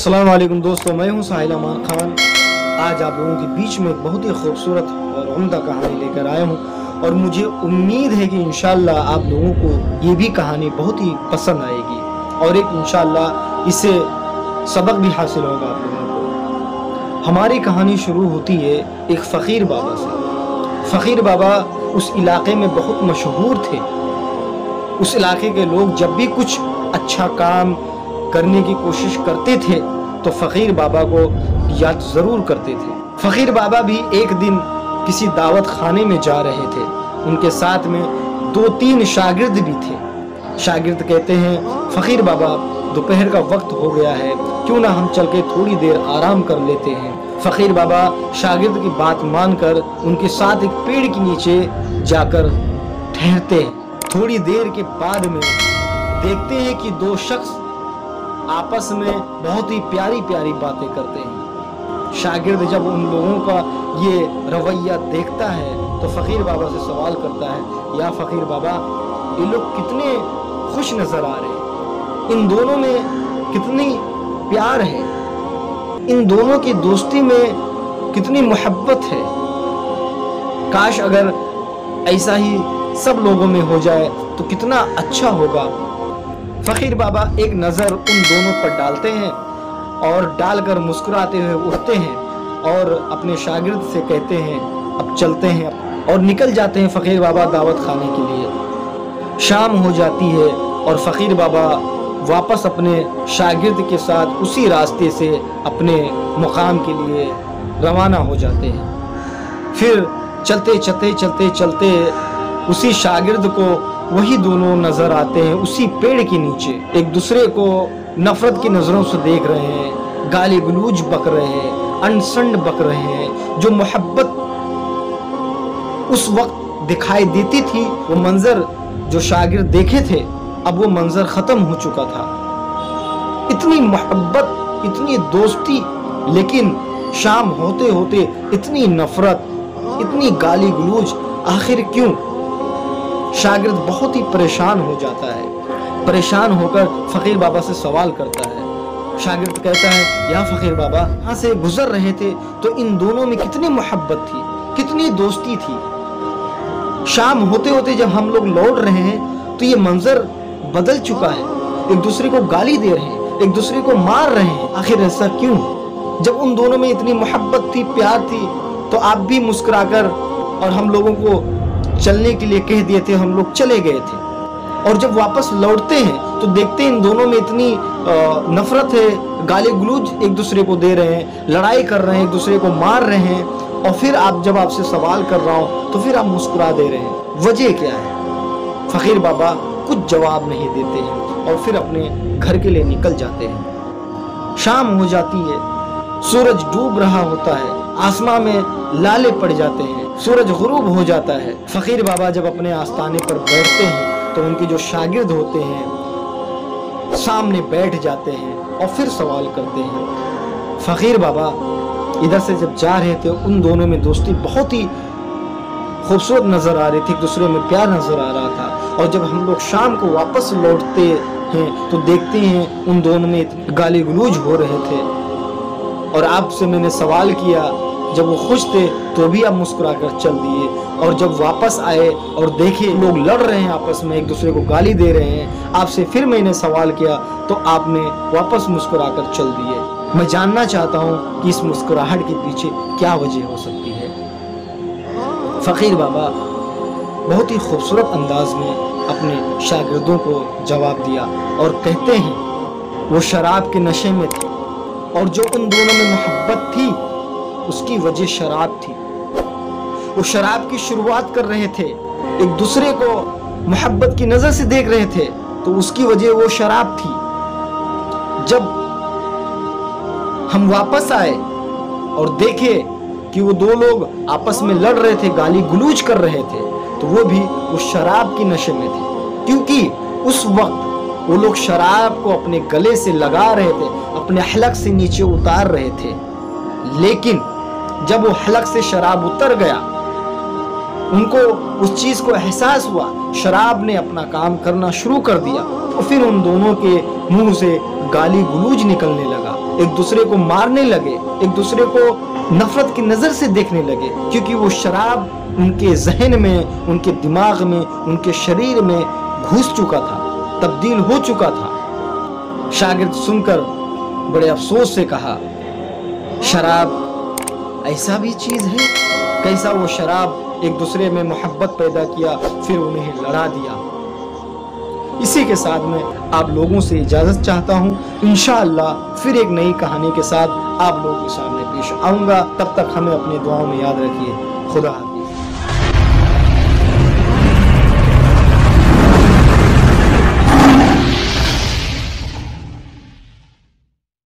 अस्सलाम वालेकुम दोस्तों, मैं हूं साहिल अमान खान। आज आप लोगों के बीच में एक बहुत ही खूबसूरत और उम्दा कहानी लेकर आया हूं और मुझे उम्मीद है कि इंशाअल्लाह आप लोगों को ये भी कहानी बहुत ही पसंद आएगी और एक इंशाअल्लाह इससे सबक भी हासिल होगा आप लोगों को। हमारी कहानी शुरू होती है एक फ़कीर बाबा से। फ़कीर बाबा उस इलाके में बहुत मशहूर थे। उस इलाके के लोग जब भी कुछ अच्छा काम करने की कोशिश करते थे तो फ़कीर बाबा को याद ज़रूर करते थे। फ़कीर बाबा भी एक दिन किसी दावत खाने में जा रहे थे। उनके साथ में 2-3 शागिर्द भी थे। शागिर्द कहते हैं, फ़कीर बाबा दोपहर का वक्त हो गया है, क्यों ना हम चल के थोड़ी देर आराम कर लेते हैं। फ़कीर बाबा शागिर्द की बात मानकर उनके साथ एक पेड़ के नीचे जाकर ठहरते हैं। थोड़ी देर के बाद में देखते हैं कि 2 शख्स आपस में बहुत ही प्यारी प्यारी बातें करते हैं। शागिर्द जब उन लोगों का ये रवैया देखता है तो फ़कीर बाबा से सवाल करता है, या फ़कीर बाबा, ये लोग कितने खुश नज़र आ रहे हैं, इन दोनों में कितनी प्यार है, इन दोनों की दोस्ती में कितनी मोहब्बत है। काश अगर ऐसा ही सब लोगों में हो जाए तो कितना अच्छा होगा। फ़कीर बाबा एक नज़र उन दोनों पर डालते हैं और डालकर मुस्कुराते हुए उठते हैं और अपने शागिर्द से कहते हैं, अब चलते हैं, और निकल जाते हैं फ़कीर बाबा दावत खाने के लिए। शाम हो जाती है और फ़कीर बाबा वापस अपने शागिर्द के साथ उसी रास्ते से अपने मुकाम के लिए रवाना हो जाते हैं। फिर चलते चलते चलते चलते उसी शागिर्द को वही दोनों नजर आते हैं, उसी पेड़ के नीचे एक दूसरे को नफरत की नज़रों से देख रहे हैं, गाली गलूज बक रहे हैं, अनसंड बक रहे हैं। जो मोहब्बत उस वक्त दिखाई देती थी, वो मंजर जो शागिर्द देखे थे, अब वो मंजर ख़त्म हो चुका था। इतनी मोहब्बत, इतनी दोस्ती, लेकिन शाम होते होते इतनी नफरत, इतनी गाली गलूज, आखिर क्यों? शागिर्द बहुत ही परेशान हो जाता है। परेशान होकर फ़कीर बाबा से सवाल करता है। शागिर्द कहता है, या फ़कीर बाबा, यहाँ से गुजर रहे थे तो इन दोनों में कितनी मोहब्बत थी, कितनी दोस्ती थी। शाम होते होते जब हम लोग लौट रहे हैं तो ये मंजर बदल चुका है। एक दूसरे को गाली दे रहे हैं, एक दूसरे को मार रहे हैं, आखिर ऐसा क्यों? जब उन दोनों में इतनी मोहब्बत थी, प्यार थी, तो आप भी मुस्कुराकर और हम लोगों को चलने के लिए कह दिए थे, हम लोग चले गए थे। और जब वापस लौटते हैं तो देखते हैं इन दोनों में इतनी नफरत है, गाली गलूज एक दूसरे को दे रहे हैं, लड़ाई कर रहे हैं, एक दूसरे को मार रहे हैं। और फिर जब आपसे सवाल कर रहा हूँ तो फिर आप मुस्कुरा दे रहे हैं, वजह क्या है? फ़कीर बाबा कुछ जवाब नहीं देते हैं और फिर अपने घर के लिए निकल जाते हैं। शाम हो जाती है, सूरज डूब रहा होता है, आसमां में लाले पड़ जाते हैं, सूरज गुरूब हो जाता है। फ़कीर बाबा जब अपने आस्ताने पर बैठते हैं तो उनके जो शागिर्द होते हैं सामने बैठ जाते हैं और फिर सवाल करते हैं। फ़कीर बाबा इधर से जब जा रहे थे, उन दोनों में दोस्ती बहुत ही खूबसूरत नज़र आ रही थी, एक दूसरे में प्यार नज़र आ रहा था। और जब हम लोग शाम को वापस लौटते हैं तो देखते हैं उन दोनों में गाली गलूज हो रहे थे। और आपसे मैंने सवाल किया, जब वो खुश थे तो भी आप मुस्कुरा कर चल दिए, और जब वापस आए और देखे लोग लड़ रहे हैं आपस में, एक दूसरे को गाली दे रहे हैं, आपसे फिर मैंने सवाल किया तो आपने वापस मुस्कुरा कर चल दिए। मैं जानना चाहता हूँ कि इस मुस्कुराहट के पीछे क्या वजह हो सकती है। फ़कीर बाबा बहुत ही खूबसूरत अंदाज में अपने शागिर्दों को जवाब दिया और कहते हैं, वो शराब के नशे में थे और जो उन दोनों में मोहब्बत थी उसकी वजह शराब थी। वो शराब की शुरुआत कर रहे थे, एक दूसरे को मोहब्बत की नजर से देख रहे थे, तो उसकी वजह वो शराब थी। जब हम वापस आए और देखे कि वो 2 लोग आपस में लड़ रहे थे, गाली गलूज कर रहे थे, तो वो भी उस शराब की नशे में थे, क्योंकि उस वक्त वो लोग शराब को अपने गले से लगा रहे थे, अपने हलक से नीचे उतार रहे थे। लेकिन जब वो हलक से शराब उतर गया, उनको उस चीज़ को एहसास हुआ, शराब ने अपना काम करना शुरू कर दिया, तो फिर उन दोनों के मुंह से गाली गलूज निकलने लगा, एक दूसरे को मारने लगे, एक दूसरे को नफरत की नज़र से देखने लगे, क्योंकि वो शराब उनके जहन में, उनके दिमाग में, उनके शरीर में घुस चुका था, तब्दील हो चुका था। शागिर्द सुनकर बड़े अफसोस से कहा, शराब ऐसा भी चीज़ है? कैसा वो शराब एक दूसरे में मोहब्बत पैदा किया, फिर उन्हें लड़ा दिया। इसी के साथ मैं आप लोगों से इजाज़त चाहता हूँ। इंशाअल्लाह फिर एक नई कहानी के साथ आप लोगों के सामने पेश आऊँगा। तब तक हमें अपनी दुआओं में याद रखिए। खुदा हाफ़िज़।